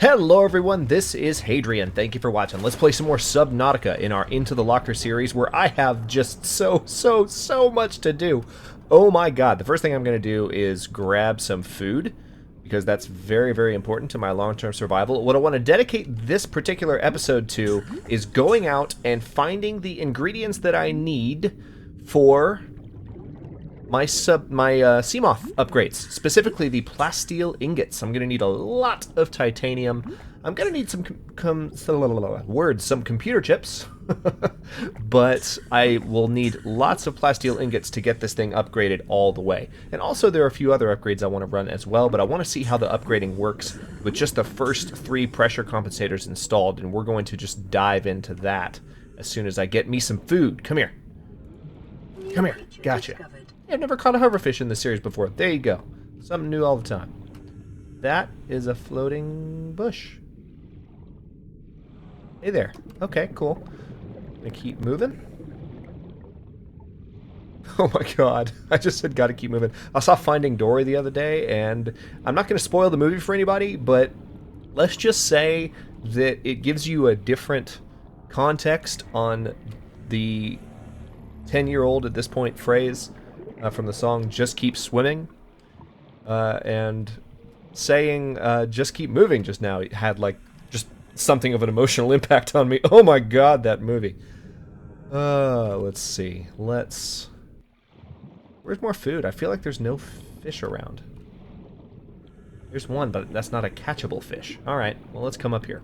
Hello everyone, this is Hadrian. Thank you for watching. Let's play some more Subnautica in our Into the Locker series where I have just so much to do. Oh my god, the first thing I'm going to do is grab some food because that's very important to my long-term survival. What I want to dedicate this particular episode to is going out and finding the ingredients that I need for my Seamoth upgrades, specifically the plasteel ingots. I'm going to need a lot of titanium. I'm going to need some some computer chips, but I will need lots of plasteel ingots to get this thing upgraded all the way. And also there are a few other upgrades I want to run as well, but I want to see how the upgrading works with just the first 3 pressure compensators installed, and we're going to just dive into that as soon as I get me some food. Come here. Come here. Gotcha. I've never caught a hoverfish in this series before. There you go. Something new all the time. That is a floating bush. Hey there. Okay, cool. Gonna keep moving. Oh my god. I just said gotta keep moving. I saw Finding Dory the other day, and I'm not gonna spoil the movie for anybody, but let's just say that it gives you a different context on the 10-year-old at this point phrase from the song Just Keep Swimming, and saying just keep moving just now had like just something of an emotional impact on me. Oh my god, that movie. Let's see. Where's more food? I feel like there's no fish around. There's one, but that's not a catchable fish. Alright, well let's come up here.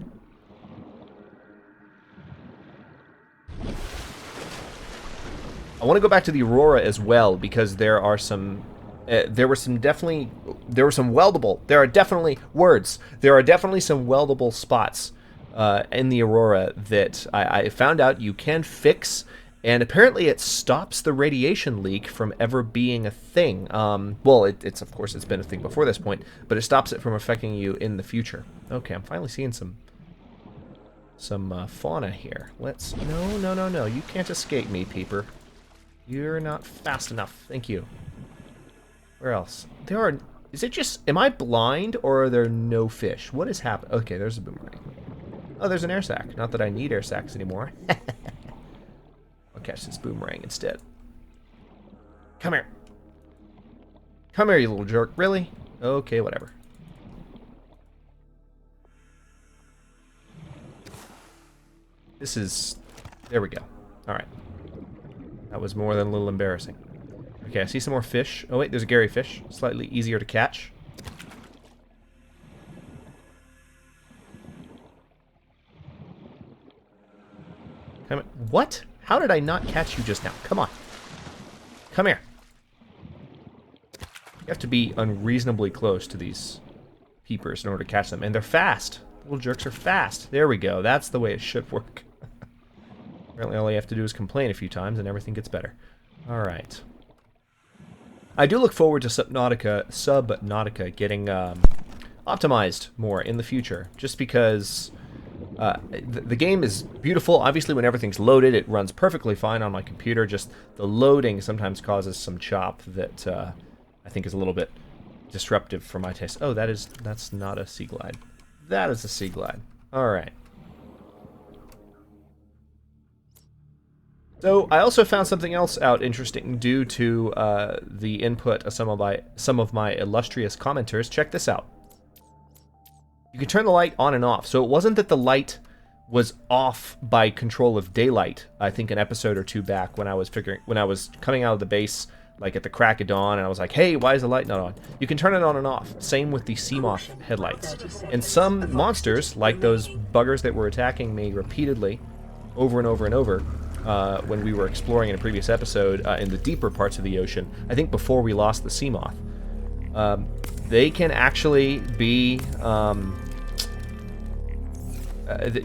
I want to go back to the Aurora as well because there are some there are definitely some weldable spots in the Aurora that I found out you can fix, and apparently it stops the radiation leak from ever being a thing. Well, it's of course it's been a thing before this point, but it stops it from affecting you in the future. Okay, I'm finally seeing some fauna here. Let's no, you can't escape me, peeper. You're not fast enough. Thank you. Where else? There are... Is it just... Am I blind, or are there no fish? What has happened? Okay, there's a boomerang. Oh, there's an air sac. Not that I need air sacs anymore. I'll catch this boomerang instead. Come here. Come here, you little jerk. Really? Okay, whatever. This is... There we go. Alright. That was more than a little embarrassing. Okay, I see some more fish. Oh wait, there's a Gary fish. Slightly easier to catch. Come on. What? How did I not catch you just now? Come on. Come here. You have to be unreasonably close to these peepers in order to catch them. And they're fast. Little jerks are fast. There we go. That's the way it should work. Apparently all you have to do is complain a few times and everything gets better. Alright. I do look forward to Subnautica getting optimized more in the future, just because the game is beautiful. Obviously when everything's loaded it runs perfectly fine on my computer, just the loading sometimes causes some chop that I think is a little bit disruptive for my taste. Oh, that's not a Sea Glide. That is a Sea Glide. Alright. So I also found something else out interesting due to the input of some of my illustrious commenters. Check this out. You can turn the light on and off. So it wasn't that the light was off by control of daylight. I think an episode or two back when I was coming out of the base, like at the crack of dawn, and I was like, "Hey, why is the light not on?" You can turn it on and off. Same with the Seamoth headlights. And some monsters, like those buggers that were attacking me repeatedly, over and over and over. When we were exploring in a previous episode in the deeper parts of the ocean, I think before we lost the Seamoth, they can actually be,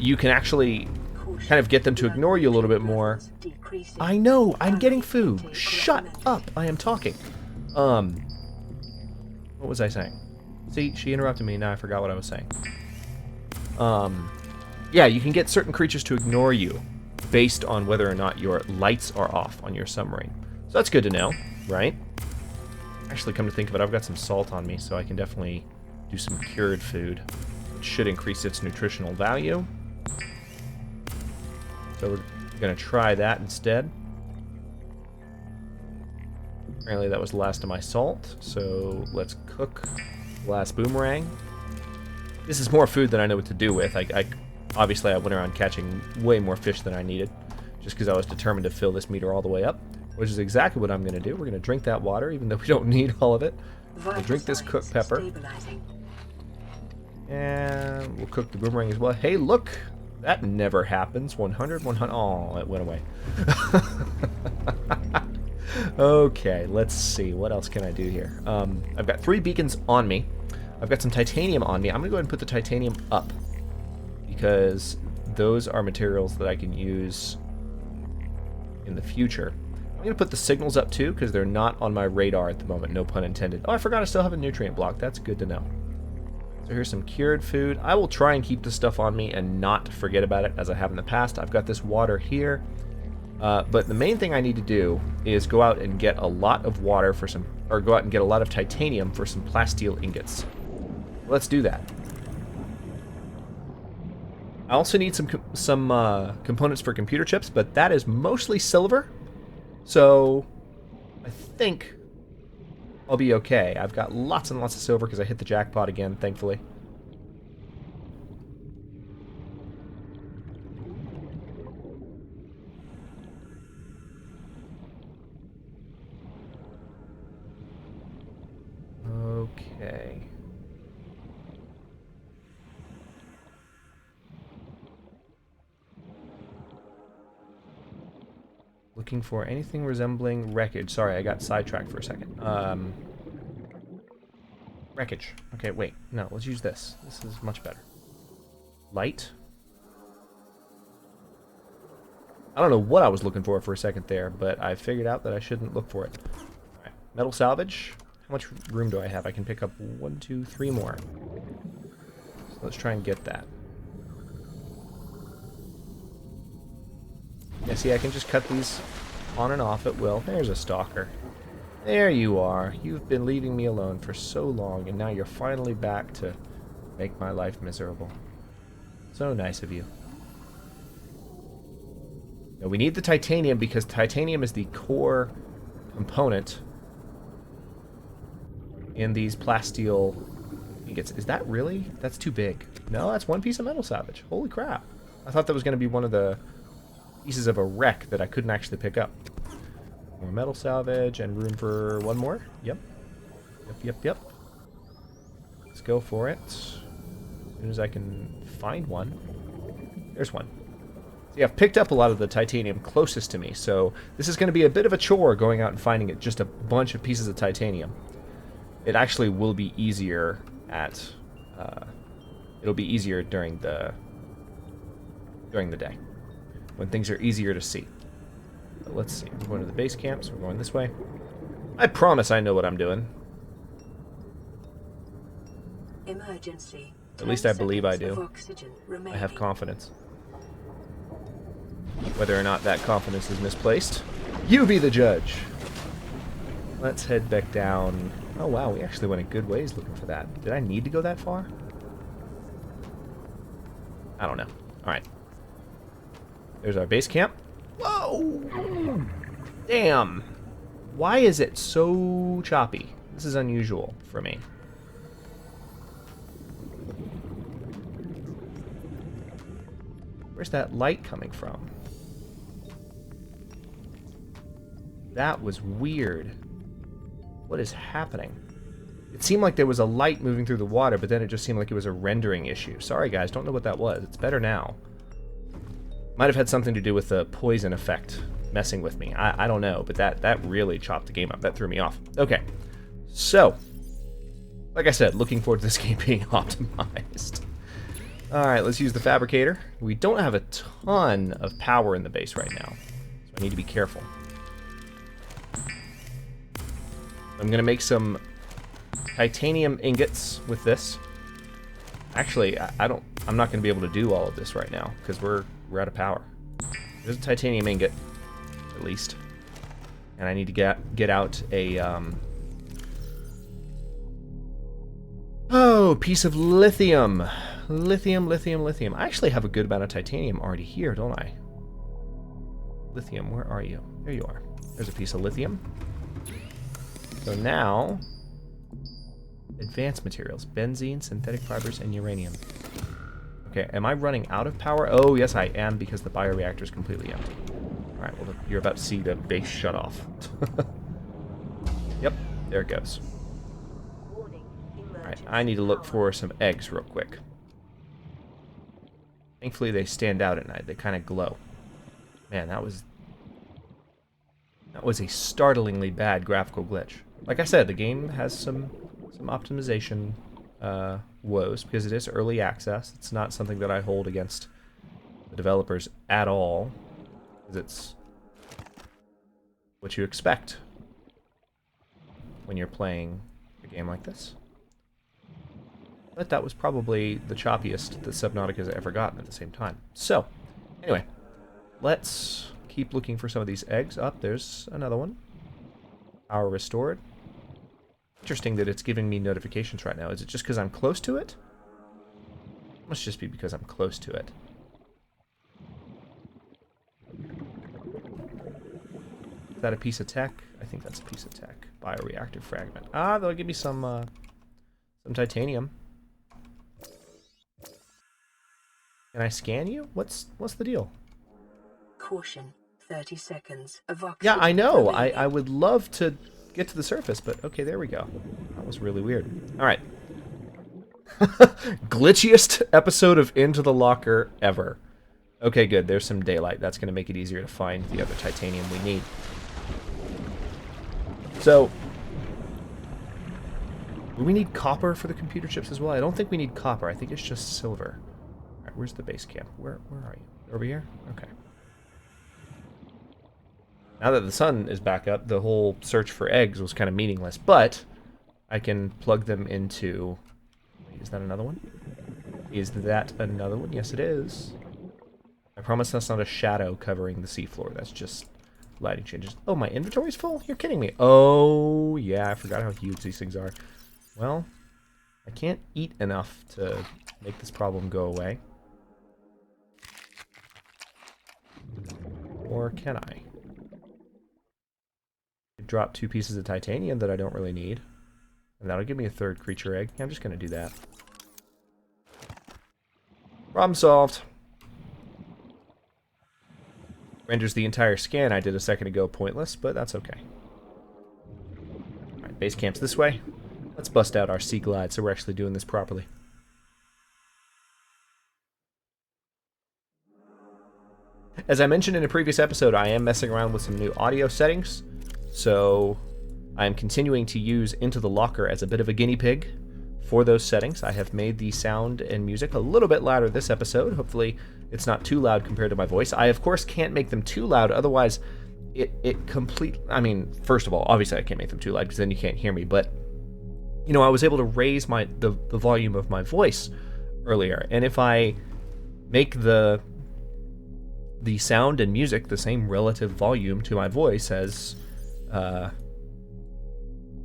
you can actually kind of get them to ignore you a little bit more. I know, I'm getting food. Shut up, I am talking. What was I saying? See, she interrupted me, now I forgot what I was saying. Yeah, you can get certain creatures to ignore you based on whether or not your lights are off on your submarine. So that's good to know, right? Actually, come to think of it, I've got some salt on me, so I can definitely do some cured food. should increase its nutritional value. So we're going to try that instead. Apparently that was the last of my salt, so let's cook the last boomerang. This is more food than I know what to do with. Obviously I went around catching way more fish than I needed, just because I was determined to fill this meter all the way up, which is exactly what I'm going to do. We're going to drink that water, even though we don't need all of it. We'll drink this cooked pepper. And we'll cook the boomerang as well. Hey, look! That never happens. 100, 100. Oh, it went away. Okay, let's see. What else can I do here? I've got 3 beacons on me. I've got some titanium on me. I'm going to go ahead and put the titanium up, because those are materials that I can use in the future. I'm going to put the signals up too, because they're not on my radar at the moment. No pun intended. Oh, I forgot I still have a nutrient block. That's good to know. So here's some cured food. I will try and keep this stuff on me and not forget about it as I have in the past. I've got this water here. But the main thing I need to do is go out and get a lot of water for some, or go out and get a lot of titanium for some plasteel ingots. Let's do that. I also need some components for computer chips, but that is mostly silver. So I think I'll be okay. I've got lots and lots of silver because I hit the jackpot again, thankfully. Okay. Looking for anything resembling wreckage. Sorry, I got sidetracked for a second. Wreckage. Okay, wait. No, let's use this. This is much better. Light. I don't know what I was looking for a second there, but I figured out that I shouldn't look for it. Alright. Metal salvage. How much room do I have? I can pick up 1, 2, 3 more. So let's try and get that. Yeah, see, I can just cut these on and off at will. There's a stalker. There you are. You've been leaving me alone for so long, and now you're finally back to make my life miserable. So nice of you. Now, we need the titanium because titanium is the core component in these plasteel ingots. Is that really? That's too big. No, that's 1 piece of metal salvage. Holy crap. I thought that was going to be one of the pieces of a wreck that I couldn't actually pick up. More metal salvage and room for 1 more. Yep. Yep. Let's go for it. As soon as I can find one. There's one. See, I've picked up a lot of the titanium closest to me, so this is going to be a bit of a chore going out and finding it. Just a bunch of pieces of titanium. It actually will be easier at... it'll be easier during the day, when things are easier to see. But let's see. We're going to the base camp, so we're going this way. I promise I know what I'm doing. Emergency. At least I believe I do. I have confidence. Whether or not that confidence is misplaced, you be the judge. Let's head back down. Oh wow, we actually went a good ways looking for that. Did I need to go that far? I don't know. Alright. There's our base camp. Whoa! Damn! Why is it so choppy? This is unusual for me. Where's that light coming from? That was weird. What is happening? It seemed like there was a light moving through the water, but then it just seemed like it was a rendering issue. Sorry guys, don't know what that was. It's better now. Might have had something to do with the poison effect messing with me. I don't know, but that really chopped the game up. That threw me off. Okay, so, like I said, looking forward to this game being optimized. Alright, let's use the fabricator. We don't have a ton of power in the base right now, so I need to be careful. I'm going to make some titanium ingots with this. Actually, I'm not going to be able to do all of this right now because we're out of power. There's a titanium ingot, at least, and I need to get out a piece of lithium. lithium, lithium, lithium. I actually have a good amount of titanium already here, don't I? Lithium, where are you? There you are. There's a piece of lithium. So now, advanced materials, benzene, synthetic fibers, and uranium. Okay, am I running out of power? Oh, yes, I am, because the bioreactor is completely empty. All right, well, you're about to see the base shut off. Yep, there it goes. All right, I need to look for some eggs real quick. Thankfully, they stand out at night. They kind of glow. Man, that was a startlingly bad graphical glitch. Like I said, the game has some optimization woes because it is early access. It's not something that I hold against the developers at all, because it's what you expect when you're playing a game like this. But that was probably the choppiest that Subnautica has ever gotten at the same time. So, anyway, let's keep looking for some of these eggs. Up, there's another one. Power restored. Interesting that it's giving me notifications right now. Is it just because I'm close to it? It must just be because I'm close to it. Is that a piece of tech? I think that's a piece of tech. Bioreactor fragment. Ah, that'll give me some titanium. Can I scan you? What's the deal? Caution. 30 seconds of oxygen. Yeah, I know. remaining. I would love to get to the surface, but okay, there we go. That was really weird. All right. Glitchiest episode of Into the Locker ever. Okay, good. There's some daylight. That's going to make it easier to find the other titanium we need. So, do we need copper for the computer chips as well? I don't think we need copper. I think it's just silver. All right, where's the base camp? Where are you? Over here? Okay. Now that the sun is back up, the whole search for eggs was kind of meaningless, but I can plug them into... Wait, is that another one? Is that another one? Yes, it is. I promise that's not a shadow covering the seafloor. That's just lighting changes. Oh, my inventory's full? You're kidding me. Oh, yeah, I forgot how huge these things are. Well, I can't eat enough to make this problem go away. Or can I? Drop 2 pieces of titanium that I don't really need. And that'll give me a 3rd creature egg. I'm just going to do that. Problem solved. Renders the entire scan I did a second ago pointless, but that's okay. Alright, base camp's this way. Let's bust out our sea glide so we're actually doing this properly. As I mentioned in a previous episode, I am messing around with some new audio settings. So I am continuing to use Into the Locker as a bit of a guinea pig for those settings. I have made the sound and music a little bit louder this episode. Hopefully it's not too loud compared to my voice. I, of course, can't make them too loud, otherwise I mean, first of all, obviously I can't make them too loud because then you can't hear me, but, you know, I was able to raise the volume of my voice earlier, and if I make the sound and music the same relative volume to my voice as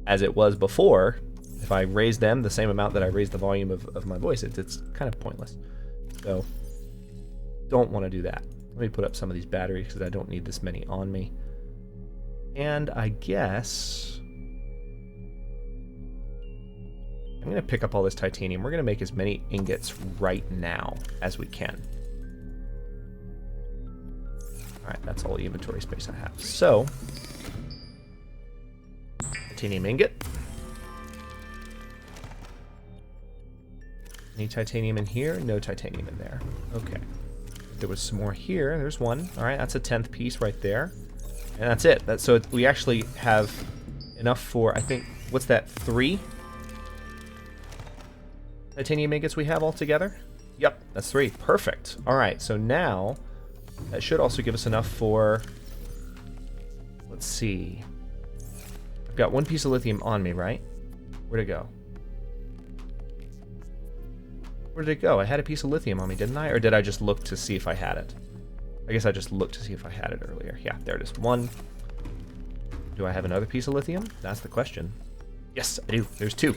it was before, if I raise them the same amount that I raised the volume of my voice, it's kind of pointless. So, don't want to do that. Let me put up some of these batteries because I don't need this many on me. And I guess I'm going to pick up all this titanium. We're going to make as many ingots right now as we can. Alright, that's all the inventory space I have. So, titanium ingot. Any titanium in here? No titanium in there. Okay. There was some more here. There's one. Alright, that's a 10th piece right there. And that's it. So we actually have enough for, I think, what's that, 3 titanium ingots we have all together? Yep, that's 3. Perfect. Alright, so now that should also give us enough for, let's see. I've got 1 piece of lithium on me, right? Where'd it go? Where did it go? I had a piece of lithium on me, didn't I? Or did I just look to see if I had it? I guess I just looked to see if I had it earlier. Yeah, there it is. 1. Do I have another piece of lithium? That's the question. Yes, I do. There's 2.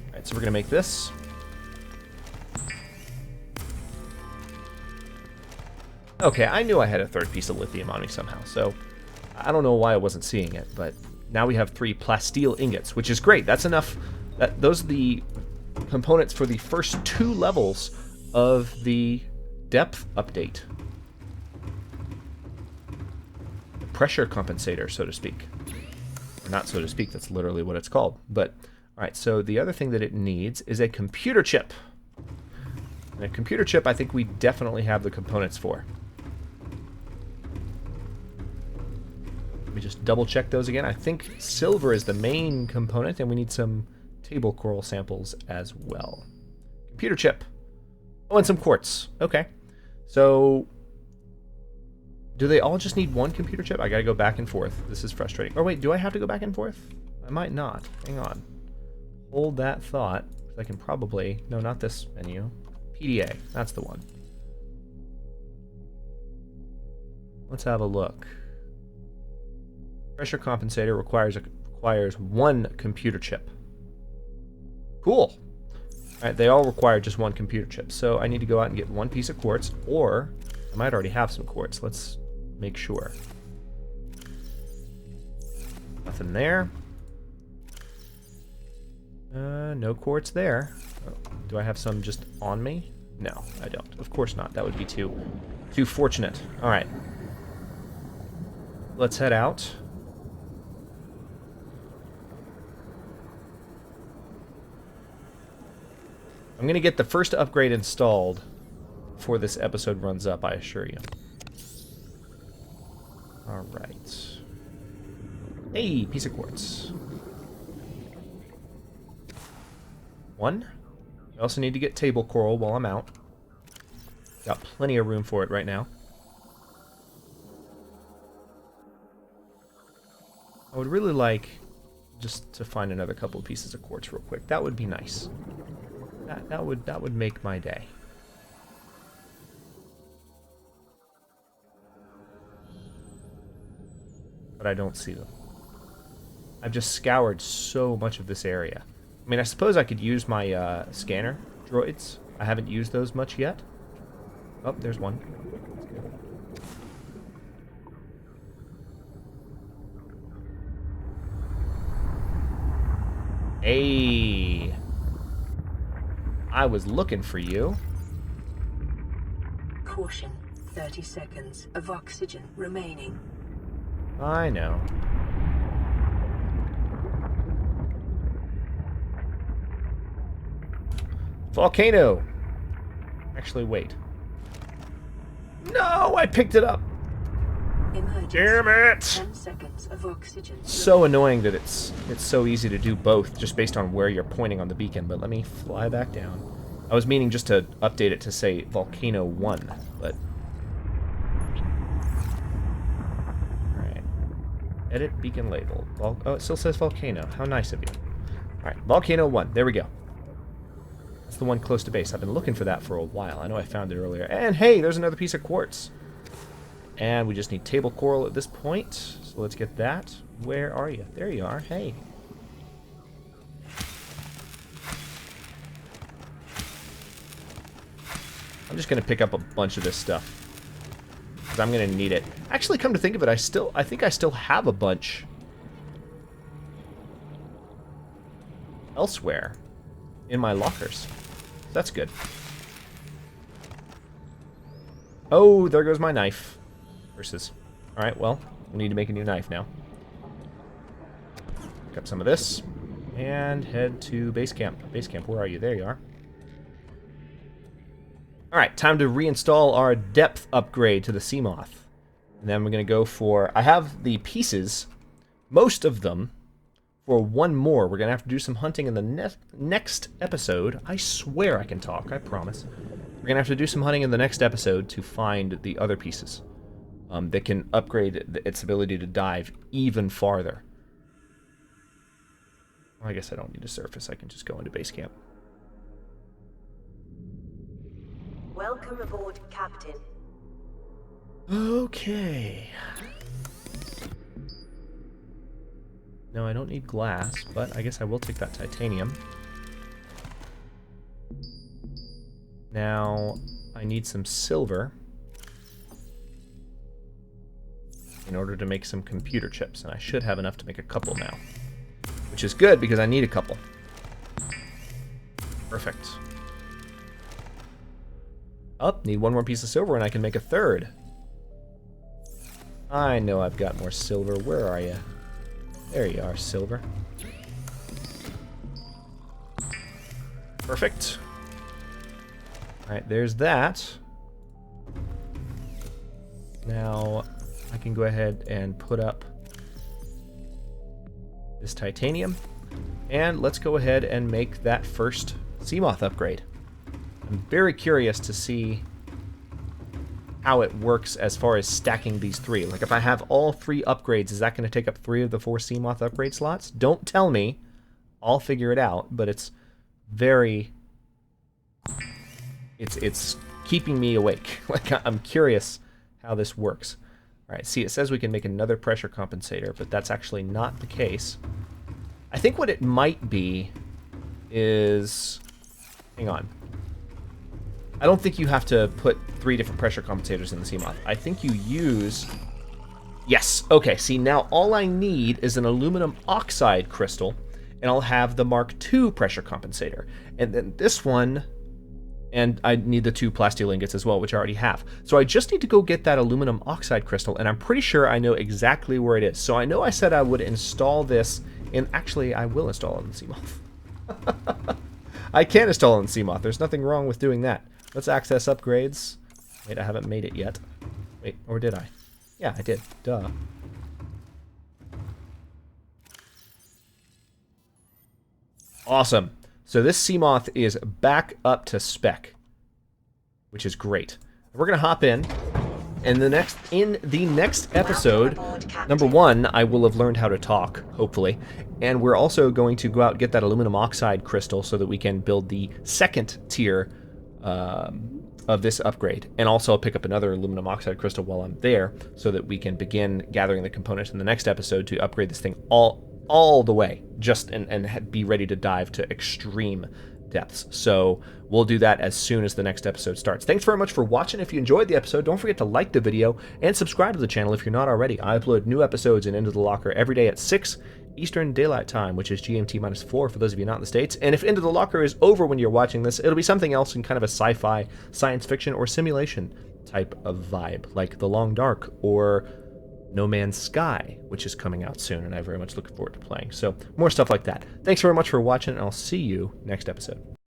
Alright, Alright, so we're going to make this. Okay, I knew I had a third piece of lithium on me somehow, so I don't know why I wasn't seeing it, but now we have 3 plasteel ingots, which is great. That's enough. Those are the components for the first 2 levels of the depth update. The pressure compensator, so to speak. Or not so to speak, that's literally what it's called. But, alright, so the other thing that it needs is a computer chip. And a computer chip, I think we definitely have the components for. Let me just double check those again. I think silver is the main component, and we need some table coral samples as well. Computer chip. Oh, and some quartz. Okay. So, do they all just need one computer chip? I gotta go back and forth. This is frustrating. Oh, wait, do I have to go back and forth? I might not. Hang on. Hold that thought. I can probably... No, not this menu. PDA. That's the one. Let's have a look. Pressure compensator requires 1 computer chip. Cool. Alright, they all require just 1 computer chip. So I need to go out and get 1 piece of quartz, or I might already have some quartz. Let's make sure. Nothing there. No quartz there. Oh, do I have some just on me? No, I don't. Of course not. That would be too fortunate. Alright. Let's head out. I'm going to get the first upgrade installed before this episode runs up, I assure you. Alright. Hey, piece of quartz. 1. I also need to get table coral while I'm out. Got plenty of room for it right now. I would really like just to find another couple of pieces of quartz real quick. That would be nice. That would make my day. But I don't see them. I've just scoured so much of this area. I mean, I suppose I could use my scanner droids. I haven't used those much yet. Oh, there's one. Hey, I was looking for you. Caution, 30 seconds of oxygen remaining. I know. Volcano. Actually, wait. No, I picked it up. Emergency. Damn it! 10 seconds of oxygen. So annoying that it's so easy to do both just based on where you're pointing on the beacon, but let me fly back down. I was meaning just to update it to say Volcano 1, but... Alright. Edit beacon label. Oh, it still says Volcano. How nice of you. Alright, Volcano 1. There we go. That's the one close to base. I've been looking for that for a while. I know I found it earlier. And hey, there's another piece of quartz. And we just need table coral at this point. So let's get that. Where are you? There you are. Hey. I'm just going to pick up a bunch of this stuff. Because I'm going to need it. Actually, come to think of it, I think I still have a bunch elsewhere in my lockers. That's good. Oh, there goes my knife. Versus. Alright, well, we need to make a new knife now. Pick up some of this. And head to base camp. Base camp, where are you? There you are. Alright, time to reinstall our depth upgrade to the Seamoth. And then we're going to go for... I have the pieces, most of them, for 1 more. We're going to have to do some hunting in the next episode. I swear I can talk, I promise. We're going to have to do some hunting in the next episode to find the other pieces. That can upgrade its ability to dive even farther. Well, I guess I don't need to surface. I can just go into base camp. Welcome aboard, Captain. Okay. No, I don't need glass, but I guess I will take that titanium. Now, I need some silver in order to make some computer chips, and I should have enough to make a couple now, which is good because I need a couple. Perfect. Oh, need one more piece of silver and I can make a third. I know I've got more silver. Where are you? There you are, silver. Perfect. Alright, there's that. Now, I can go ahead and put up this titanium. And let's go ahead and make that first Seamoth upgrade. I'm very curious to see how it works as far as stacking these three. Like, if I have all three upgrades, is that going to take up 3 of the 4 Seamoth upgrade slots? Don't tell me. I'll figure it out, but it's very... It's keeping me awake. Like, I'm curious how this works. Alright, see, it says we can make another pressure compensator, but that's actually not the case. I think what it might be is... Hang on. I don't think you have to put 3 different pressure compensators in the Seamoth. I think you use... Yes, okay, see, now all I need is an aluminum oxide crystal, and I'll have the Mark II pressure compensator. And then this one... And I need the 2 plasteel ingots as well, which I already have. So I just need to go get that aluminum oxide crystal, and I'm pretty sure I know exactly where it is. So I know I said I would install this, and actually I will install it in Seamoth. I can install it in Seamoth. There's nothing wrong with doing that. Let's access upgrades. Wait, I haven't made it yet. Wait, or did I? Yeah, I did. Duh. Awesome. So this Seamoth is back up to spec, which is great. We're gonna hop in, and in the next episode, number 1, I will have learned how to talk, hopefully, and we're also going to go out and get that aluminum oxide crystal so that we can build the second tier of this upgrade, and also I'll pick up another aluminum oxide crystal while I'm there so that we can begin gathering the components in the next episode to upgrade this thing all the way, and be ready to dive to extreme depths. So we'll do that as soon as the next episode starts. Thanks very much for watching. If you enjoyed the episode, don't forget to like the video and subscribe to the channel if you're not already. I upload new episodes in Into the Locker every day at 6 Eastern Daylight Time, which is GMT-4 for those of you not in the States. And if Into the Locker is over when you're watching this, it'll be something else in kind of a sci-fi, science fiction, or simulation type of vibe, like The Long Dark or No Man's Sky, which is coming out soon, and I very much look forward to playing. So more stuff like that. Thanks very much for watching, and I'll see you next episode.